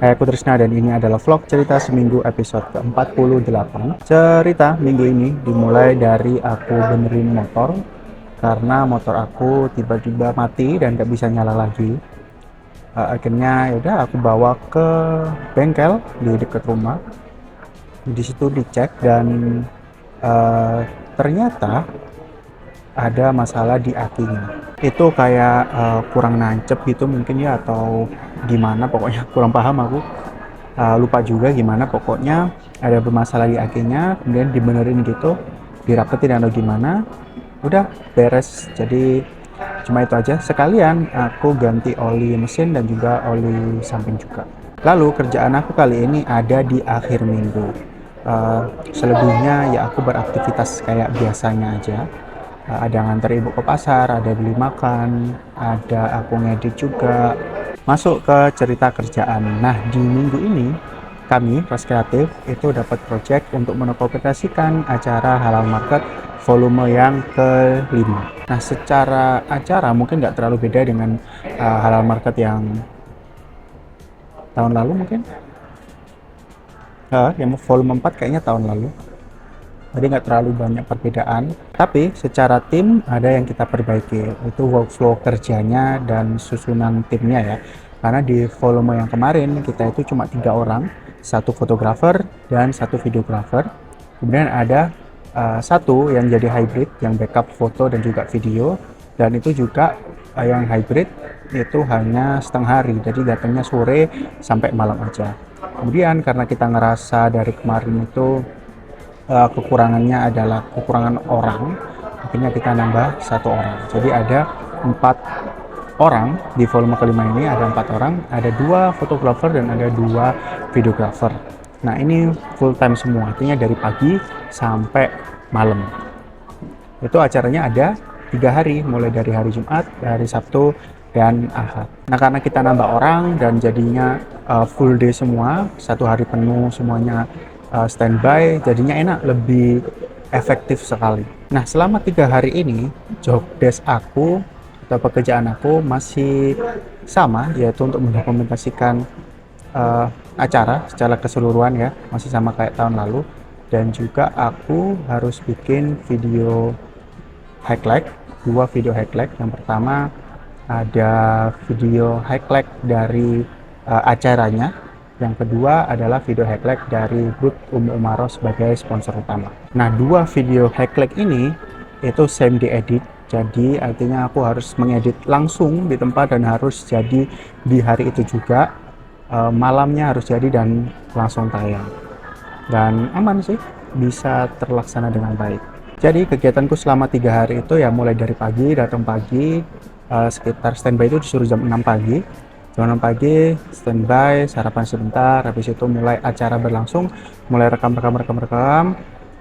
Hai, aku Trisna dan ini adalah vlog cerita seminggu episode ke-48. Cerita minggu ini dimulai dari aku benerin motor karena motor aku tiba-tiba mati dan gak bisa nyala lagi. Akhirnya yaudah aku bawa ke bengkel di dekat rumah. Di situ dicek dan eh, ternyata ada masalah di akinya. Itu kayak kurang nancep gitu mungkin ya, atau gimana, pokoknya kurang paham aku. Lupa juga gimana, pokoknya ada bermasalah di akinya, kemudian dibenerin gitu, dirapetin atau gimana, udah beres. Jadi cuma itu aja, sekalian aku ganti oli mesin dan juga oli samping juga. Lalu kerjaan aku kali ini ada di akhir minggu. Selebihnya ya aku beraktivitas kayak biasanya aja. Ada nganter ibu ke pasar, ada beli makan, ada aku ngedit juga. Masuk ke cerita kerjaan. Nah, di minggu ini kami Ras Kreatif itu dapat project untuk mendokumentasikan acara Halal Market volume yang kelima. Nah, secara acara mungkin nggak terlalu beda dengan Halal Market yang tahun lalu mungkin. Yang volume 4 kayaknya tahun lalu. Jadi nggak terlalu banyak perbedaan, tapi secara tim ada yang kita perbaiki, itu workflow kerjanya dan susunan timnya ya. Karena di volume yang kemarin kita itu cuma 3 orang, satu fotografer dan satu videografer. Kemudian ada satu yang jadi hybrid, yang backup foto dan juga video, dan itu juga yang hybrid itu hanya setengah hari, jadi datangnya sore sampai malam aja. Kemudian karena kita ngerasa dari kemarin itu kekurangannya adalah kekurangan orang, akhirnya kita nambah 1 orang, jadi ada 4 orang. Di volume kelima ini ada 4 orang, ada 2 fotografer dan ada 2 videografer. Nah, ini full time semua, artinya dari pagi sampai malam. Itu acaranya ada 3 hari, mulai dari hari Jumat, hari Sabtu, dan Ahad. Nah, karena kita nambah orang dan jadinya full day semua, 1 hari penuh semuanya standby, jadinya enak, lebih efektif sekali. Nah, selama 3 hari ini job desk aku atau pekerjaan aku masih sama, yaitu untuk mendokumentasikan acara secara keseluruhan ya, masih sama kayak tahun lalu. Dan juga aku harus bikin video highlight, 2 video highlight. Yang pertama ada video highlight dari acaranya. Yang kedua adalah video highlight dari Bud Umaro sebagai sponsor utama. Nah, 2 video highlight ini itu same diedit, jadi artinya aku harus mengedit langsung di tempat dan harus jadi di hari itu juga. Malamnya harus jadi dan langsung tayang. Dan aman sih, bisa terlaksana dengan baik. Jadi kegiatanku selama 3 hari itu ya mulai dari pagi, datang pagi, sekitar standby itu disuruh jam 6 pagi. Jam 6 pagi, standby, sarapan sebentar, habis itu mulai acara berlangsung, mulai rekam,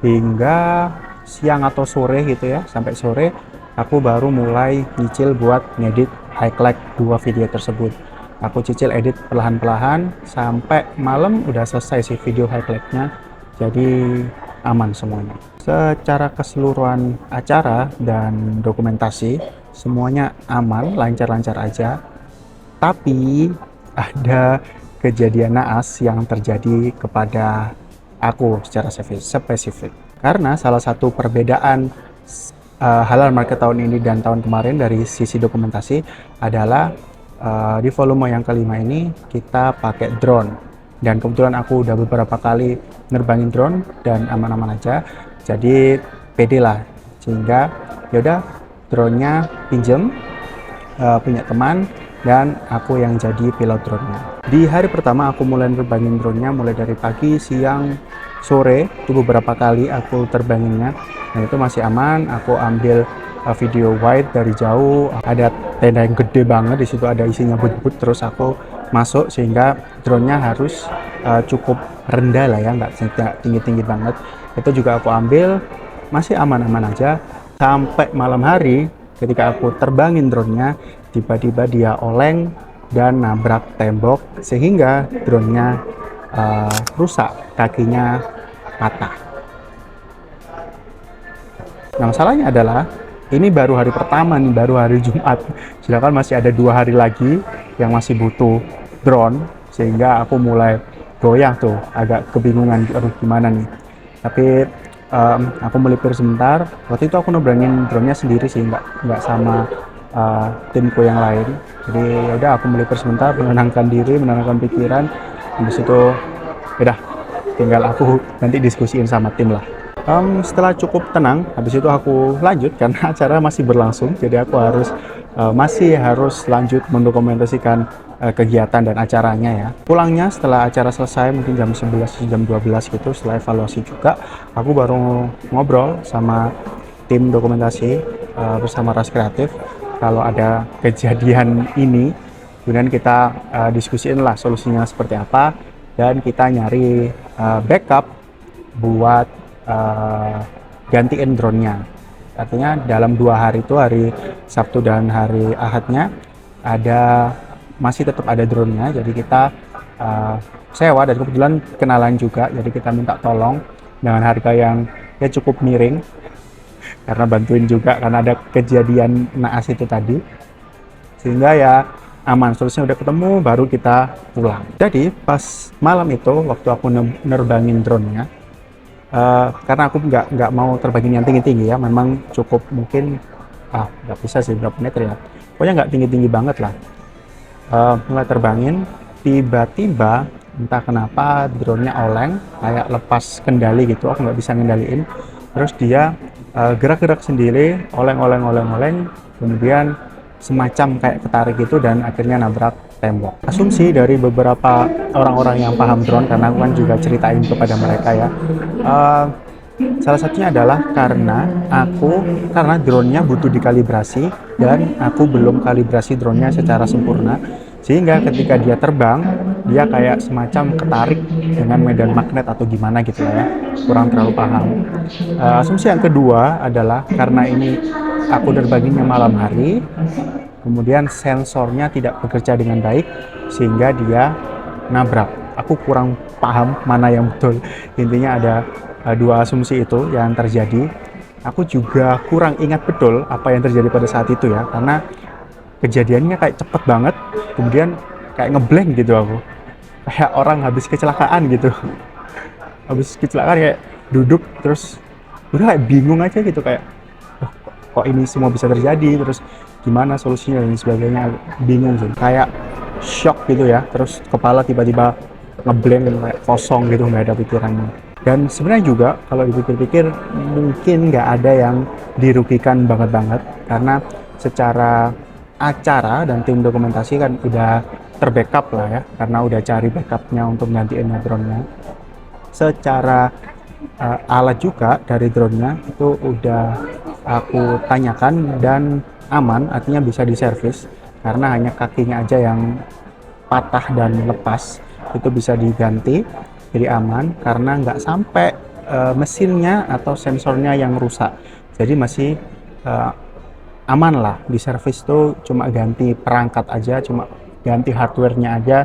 hingga siang atau sore gitu ya, sampai sore aku baru mulai nyicil buat ngedit highlight 2 video tersebut. Aku cicil edit perlahan-lahan, sampai malam udah selesai sih video highlightnya, jadi aman semuanya. Secara keseluruhan acara dan dokumentasi, semuanya aman, lancar-lancar aja. Tapi ada kejadian naas yang terjadi kepada aku secara spesifik. Karena salah satu perbedaan Halal Market tahun ini dan tahun kemarin dari sisi dokumentasi adalah di volume yang kelima ini kita pakai drone. Dan kebetulan aku udah beberapa kali nerbangin drone dan aman-aman aja. Jadi pede lah, sehingga yaudah drone-nya pinjem punya teman, dan aku yang jadi pilot drone-nya. Di hari pertama aku mulai terbangin drone-nya mulai dari pagi, siang, sore, itu beberapa kali aku terbanginnya. Nah, itu masih aman. Aku ambil video wide dari jauh, ada tenda yang gede banget, di situ ada isinya but-but, terus aku masuk sehingga drone-nya harus cukup rendah lah ya, nggak tinggi-tinggi banget. Itu juga aku ambil, masih aman-aman aja. Sampai malam hari ketika aku terbangin drone-nya, tiba-tiba dia oleng dan nabrak tembok sehingga drone-nya rusak, kakinya patah. Nah, masalahnya adalah ini baru hari pertama nih, baru hari Jumat, sedangkan masih ada 2 hari lagi yang masih butuh drone sehingga aku mulai goyah tuh, agak kebingungan, aduh gimana nih. Tapi aku melipir sebentar. Waktu itu aku nerbangin drone-nya sendiri sih, nggak sama timku yang lain. Jadi ya udah, aku melipir sebentar, menenangkan diri, menenangkan pikiran. Habis itu udah, tinggal aku nanti diskusiin sama tim lah. Setelah cukup tenang, habis itu aku lanjut karena acara masih berlangsung, jadi aku masih harus lanjut mendokumentasikan kegiatan dan acaranya ya. Pulangnya setelah acara selesai mungkin jam 11 jam 12 gitu, setelah evaluasi juga, aku baru ngobrol sama tim dokumentasi bersama Ras Kreatif kalau ada kejadian ini, kemudian kita diskusiin lah solusinya seperti apa, dan kita nyari backup buat gantiin drone-nya. Artinya dalam 2 hari itu, hari Sabtu dan hari Ahadnya, masih tetap ada drone-nya, jadi kita sewa, dan kebetulan kenalan juga, jadi kita minta tolong dengan harga yang ya cukup miring, karena bantuin juga karena ada kejadian naas itu tadi, sehingga ya aman, solusinya udah ketemu, baru kita pulang. Jadi pas malam itu waktu aku nerbangin drone-nya, karena aku nggak mau terbangin yang tinggi-tinggi ya, memang cukup mungkin nggak bisa sih berapa meter ya, pokoknya nggak tinggi-tinggi banget lah. Mulai terbangin, tiba-tiba entah kenapa drone-nya oleng, kayak lepas kendali gitu, aku nggak bisa ngendaliin, terus dia gerak-gerak sendiri, oleng, kemudian semacam kayak ketarik gitu, dan akhirnya nabrak tembok. Asumsi dari beberapa orang-orang yang paham drone, karena aku kan juga ceritain kepada mereka ya, salah satunya adalah karena drone-nya butuh dikalibrasi, dan aku belum kalibrasi drone-nya secara sempurna, sehingga ketika dia terbang, dia kayak semacam ketarik dengan medan magnet atau gimana gitu ya, kurang terlalu paham. Asumsi yang kedua adalah karena ini aku nerbanginnya malam hari, kemudian sensornya tidak bekerja dengan baik, sehingga dia nabrak. Aku kurang paham mana yang betul. Intinya ada dua asumsi itu yang terjadi. Aku juga kurang ingat betul apa yang terjadi pada saat itu ya, karena kejadiannya kayak cepet banget, kemudian kayak ngeblank gitu aku. Kayak orang habis kecelakaan gitu. Habis kecelakaan kayak duduk, terus udah kayak bingung aja gitu, kayak kok ini semua bisa terjadi, terus gimana solusinya dan sebagainya, bingung sih, kayak shock gitu ya, terus kepala tiba-tiba ngeblank, kayak kosong gitu, nggak ada pikirannya. Dan sebenarnya juga kalau dipikir-pikir mungkin nggak ada yang dirugikan banget-banget, karena secara acara dan tim dokumentasi kan udah terbackup lah ya, karena udah cari backupnya untuk gantiin drone-nya. Secara alat juga dari drone-nya itu udah aku tanyakan dan aman, artinya bisa diservis, karena hanya kakinya aja yang patah dan lepas, itu bisa diganti, jadi aman, karena nggak sampai mesinnya atau sensornya yang rusak, jadi masih aman lah. Di servis tuh cuma ganti perangkat aja, cuma ganti hardware-nya aja,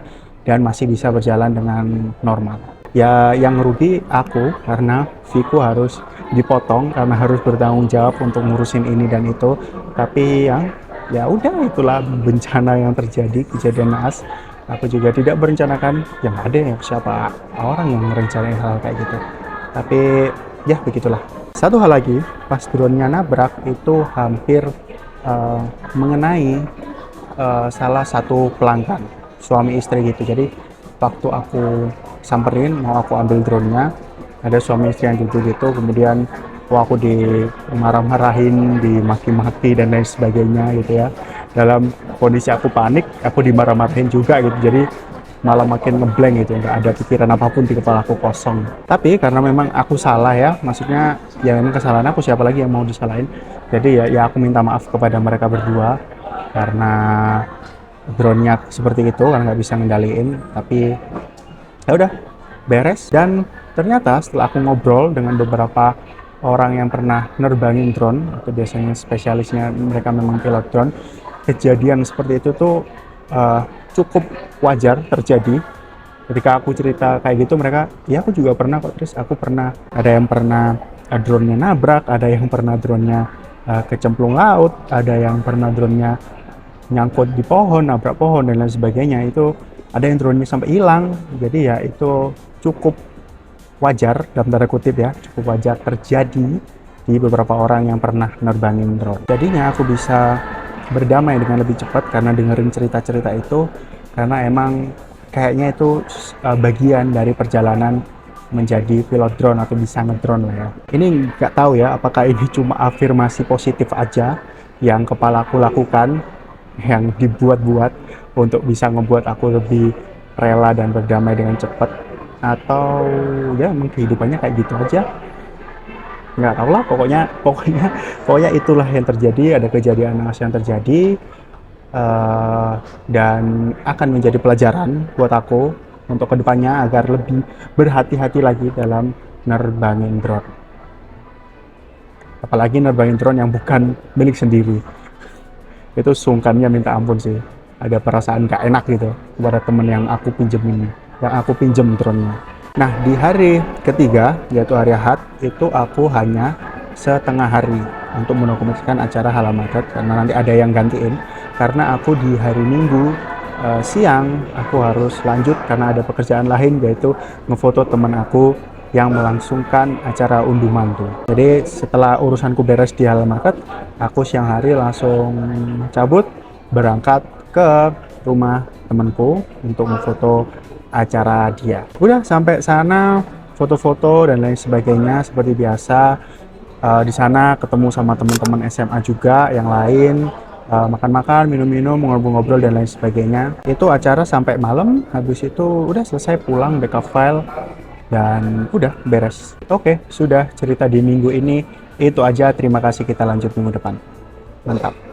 dan masih bisa berjalan dengan normal. Ya yang rugi aku, karena fee-ku harus dipotong karena harus bertanggung jawab untuk ngurusin ini dan itu. Tapi ya udah, itulah bencana yang terjadi, kejadian naas. Aku juga tidak berencanakan, yang ada ya siapa orang yang merencanain hal kayak gitu. Tapi ya begitulah. Satu hal lagi, pas drone-nya nabrak itu hampir mengenai salah satu pelanggan, suami istri gitu. Jadi waktu aku samperin mau aku ambil drone-nya, ada suami istri yang duduk gitu, kemudian aku dimarah-marahin, dimaki-maki dan lain sebagainya gitu ya. Dalam kondisi aku panik, aku dimarah-marahin juga gitu, jadi malah makin ngeblank gitu, nggak ada pikiran apapun di kepala aku, kosong. Tapi karena memang aku salah ya, maksudnya ya memang kesalahan aku, siapa lagi yang mau disalahin. Jadi ya aku minta maaf kepada mereka berdua, karena drone-nya seperti itu kan nggak bisa ngendaliin. Tapi ya udah, beres. Dan ternyata setelah aku ngobrol dengan beberapa orang yang pernah nerbangin drone, atau biasanya spesialisnya mereka memang pilot drone, kejadian seperti itu tuh cukup wajar terjadi. Ketika aku cerita kayak gitu, mereka, ya aku juga pernah kok, terus aku pernah, ada yang pernah drone-nya nabrak, ada yang pernah drone-nya kecemplung laut, ada yang pernah drone-nya nyangkut di pohon, nabrak pohon dan lain sebagainya. Itu ada yang drone-nya sampai hilang. Jadi ya itu cukup wajar dalam tanda kutip ya, cukup wajar terjadi di beberapa orang yang pernah nerbangin drone. Jadinya aku bisa berdamai dengan lebih cepat karena dengerin cerita-cerita itu, karena emang kayaknya itu bagian dari perjalanan menjadi pilot drone atau bisa ngedrone lah ya. Ini nggak tahu ya apakah ini cuma afirmasi positif aja yang kepalaku lakukan, yang dibuat-buat untuk bisa membuat aku lebih rela dan berdamai dengan cepat, atau ya emang kehidupannya kayak gitu aja. Nggak tahu lah, pokoknya itulah yang terjadi. Ada kejadian yang terjadi, dan akan menjadi pelajaran buat aku untuk kedepannya agar lebih berhati-hati lagi dalam nerbangin drone. Apalagi nerbangin drone yang bukan milik sendiri. Itu sungkannya minta ampun sih. Ada perasaan gak enak gitu kepada temen yang aku pinjem drone-nya. Nah, di hari ketiga, yaitu hari Ahad, itu aku hanya setengah hari untuk mendokumentasikan acara Halal Madat, karena nanti ada yang gantiin. Karena aku di hari Minggu siang, aku harus lanjut karena ada pekerjaan lain, yaitu ngefoto teman aku yang melangsungkan acara unduh mantu. Jadi setelah urusanku beres di Halal Madat, aku siang hari langsung cabut, berangkat ke rumah temanku untuk ngefoto acara dia. Udah sampai sana, foto-foto dan lain sebagainya seperti biasa. Di sana ketemu sama teman-teman SMA juga yang lain, makan-makan, minum-minum, ngobrol-ngobrol dan lain sebagainya. Itu acara sampai malam, habis itu udah selesai, pulang, backup file, dan udah beres. Oke, sudah cerita di minggu ini itu aja. Terima kasih, kita lanjut minggu depan. Mantap.